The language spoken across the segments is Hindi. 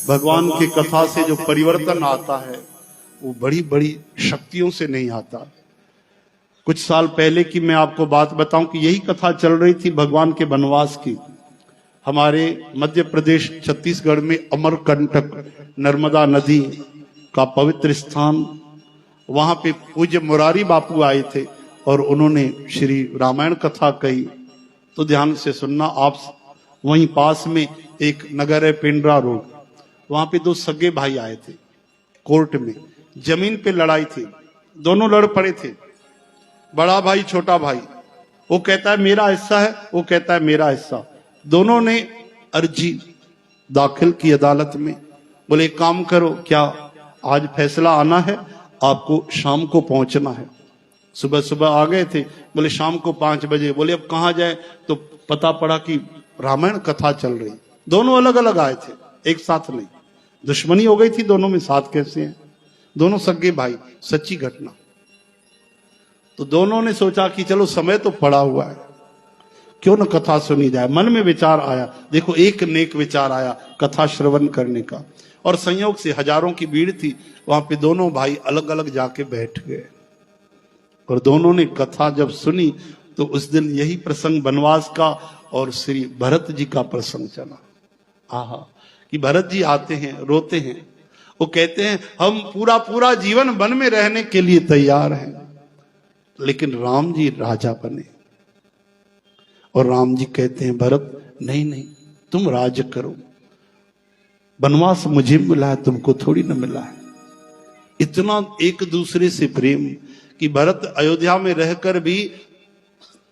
भगवान की कथा से जो परिवर्तन आता है वो बड़ी बड़ी शक्तियों से नहीं आता। कुछ साल पहले की मैं आपको बात बताऊं कि यही कथा चल रही थी भगवान के वनवास की। हमारे मध्य प्रदेश छत्तीसगढ़ में अमरकंटक नर्मदा नदी का पवित्र स्थान, वहां पे पूज्य मुरारी बापू आए थे और उन्होंने श्री रामायण कथा कही। तो ध्यान से सुनना आप। वहीं पास में एक नगर है पिंडरा रोड, वहां पे दो सगे भाई आए थे। कोर्ट में जमीन पे लड़ाई थी, दोनों लड़ पड़े थे, बड़ा भाई छोटा भाई। वो कहता है मेरा हिस्सा है, वो कहता है मेरा हिस्सा। दोनों ने अर्जी दाखिल की अदालत में। बोले एक काम करो, क्या आज फैसला आना है, आपको शाम को पहुंचना है। सुबह सुबह आ गए थे, बोले शाम को 5 बजे। बोले अब कहाँ जाए, तो पता पड़ा कि रामायण कथा चल रही। दोनों अलग अलग आए थे, एक साथ नहीं। दुश्मनी हो गई थी दोनों में, साथ कैसे हैं? दोनों सगे भाई, सच्ची घटना। तो दोनों ने सोचा कि चलो समय तो पड़ा हुआ है, क्यों न कथा सुनी जाए। मन में विचार आया, देखो एक नेक विचार आया कथा श्रवण करने का। और संयोग से हजारों की भीड़ थी, वहां पे दोनों भाई अलग अलग जाके बैठ गए। और दोनों ने कथा जब सुनी तो उस दिन यही प्रसंग वनवास का और श्री भरत जी का प्रसंग चला। आहा, कि भरत जी आते हैं, रोते हैं, वो कहते हैं हम पूरा पूरा जीवन वन में रहने के लिए तैयार हैं, लेकिन राम जी राजा बने। और राम जी कहते हैं भरत नहीं नहीं, तुम राज करो, वनवास मुझे मिला है, तुमको थोड़ी ना मिला है। इतना एक दूसरे से प्रेम कि भरत अयोध्या में रहकर भी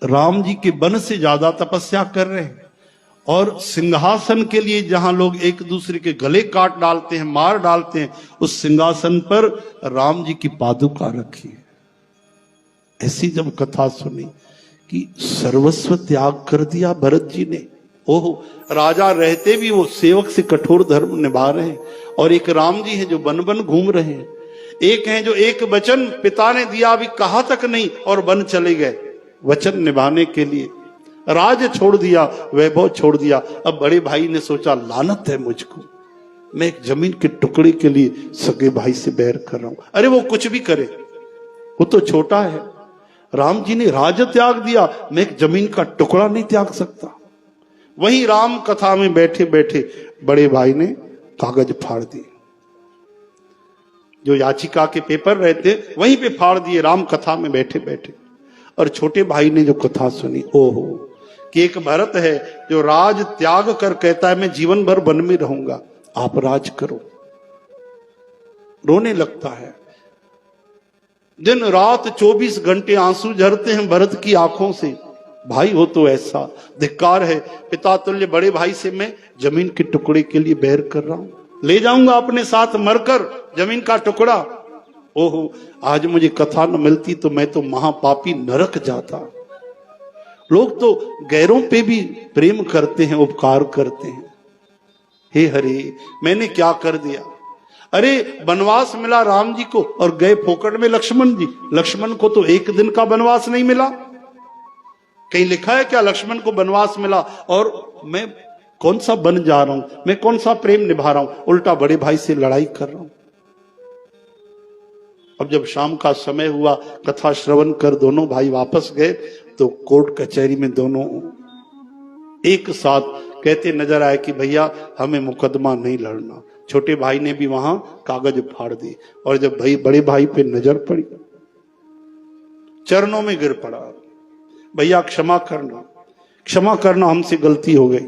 राम जी के वन से ज्यादा तपस्या कर रहे हैं। और सिंहासन के लिए जहां लोग एक दूसरे के गले काट डालते हैं, मार डालते हैं, उस सिंहासन पर राम जी की पादुका रखी है। ऐसी जब कथा सुनी कि सर्वस्व त्याग कर दिया भरत जी ने। ओहो, राजा रहते भी वो सेवक से कठोर धर्म निभा रहे हैं, और एक राम जी हैं जो वन वन घूम रहे हैं। एक हैं जो एक वचन पिता ने दिया अभी कहा तक नहीं और वन चले गए वचन निभाने के लिए। राज छोड़ दिया, वैभव छोड़ दिया। अब बड़े भाई ने सोचा लानत है मुझको, मैं एक जमीन के टुकड़े के लिए सगे भाई से बैर कर रहा हूं। अरे वो कुछ भी करे, वो तो छोटा है। राम जी ने राज त्याग दिया, मैं एक जमीन का टुकड़ा नहीं त्याग सकता। वहीं राम कथा में बैठे बैठे बड़े भाई ने कागज फाड़ दिए। जो याचिका के पेपर रहते वहीं पे फाड़ दिए राम कथा में बैठे बैठे। और छोटे भाई ने जो कथा सुनी, ओहो, कि एक भरत है जो राज त्याग कर कहता है मैं जीवन भर वन में रहूंगा, आप राज करो। रोने लगता है। दिन रात 24 घंटे आंसू झरते हैं भरत की आंखों से। भाई हो तो ऐसा, धिक्कार है, पिता तुल्य बड़े भाई से मैं जमीन के टुकड़े के लिए बैर कर रहा हूं, ले जाऊंगा अपने साथ मरकर जमीन का टुकड़ा। ओहो, आज मुझे कथा न मिलती तो मैं तो महापापी नरक जाता। लोग तो गैरों पे भी प्रेम करते हैं, उपकार करते हैं। हे हरे, मैंने क्या कर दिया? अरे वनवास मिला राम जी को और गए फोकट में लक्ष्मण जी। लक्ष्मण को तो एक दिन का वनवास नहीं मिला। कहीं लिखा है क्या लक्ष्मण को वनवास मिला? और मैं कौन सा बन जा रहा हूं, मैं कौन सा प्रेम निभा रहा हूं, उल्टा बड़े भाई से लड़ाई कर रहा हूं। अब जब शाम का समय हुआ, कथा श्रवण कर दोनों भाई वापस गए तो कोर्ट कचहरी में दोनों एक साथ कहते नजर आए कि भैया हमें मुकदमा नहीं लड़ना। छोटे भाई ने भी वहां कागज फाड़ दी। और जब भाई बड़े भाई पे नजर पड़ी, चरणों में गिर पड़ा, भैया क्षमा करना, क्षमा करना, हमसे गलती हो गई,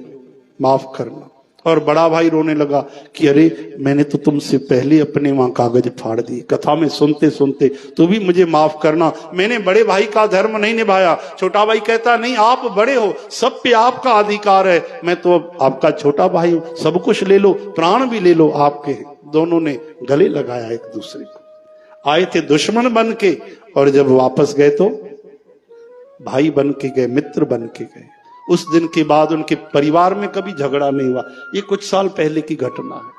माफ करना। और बड़ा भाई रोने लगा कि अरे मैंने तो तुमसे पहले अपने वहां कागज फाड़ दी, कथा में सुनते सुनते, तो भी मुझे माफ करना, मैंने बड़े भाई का धर्म नहीं निभाया। छोटा भाई कहता नहीं, आप बड़े हो, सब पे आपका अधिकार है, मैं तो आपका छोटा भाई हूं, सब कुछ ले लो, प्राण भी ले लो आपके। दोनों ने गले लगाया एक दूसरे को। आए थे दुश्मन बन के, और जब वापस गए तो भाई बन के गए, मित्र बन के गए। उस दिन के बाद उनके परिवार में कभी झगड़ा नहीं हुआ। ये कुछ साल पहले की घटना है।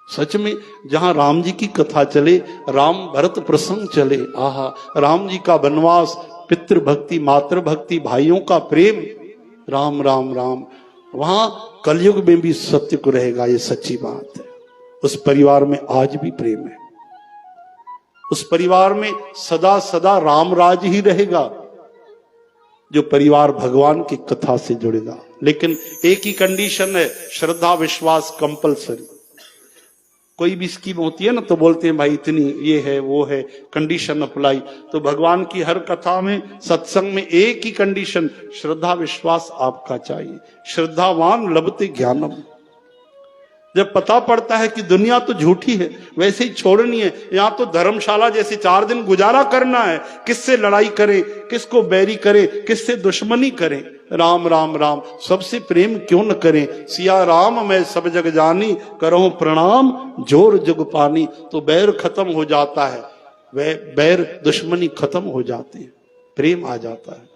सच में जहां राम जी की कथा चले, राम भरत प्रसंग चले, आहा, राम जी का वनवास, पितृ भक्ति, मातृ भक्ति, भाइयों का प्रेम, राम राम राम, वहां कलयुग में भी सत्य को रहेगा, ये सच्ची बात है। उस परिवार में आज भी प्रेम है, उस परिवार में सदा सदा राम राज ही रहेगा, जो परिवार भगवान की कथा से जुड़ेगा। लेकिन एक ही कंडीशन है, श्रद्धा विश्वास कंपलसरी। कोई भी स्कीम होती है ना तो बोलते हैं भाई इतनी ये है वो है, कंडीशन अप्लाई। तो भगवान की हर कथा में सत्संग में एक ही कंडीशन, श्रद्धा विश्वास आपका चाहिए। श्रद्धावान लभते ज्ञानम। जब पता पड़ता है कि दुनिया तो झूठी है, वैसे ही छोड़नी है, यहां तो धर्मशाला जैसे 4 दिन गुजारा करना है, किससे लड़ाई करें, किसको बैरी करें, किससे दुश्मनी करें, राम राम राम, सबसे प्रेम क्यों न करें। सिया राम मैं सब जग जानी, करो प्रणाम जोर जुग पानी। तो बैर खत्म हो जाता है, वह बैर दुश्मनी खत्म हो जाती है, प्रेम आ जाता है।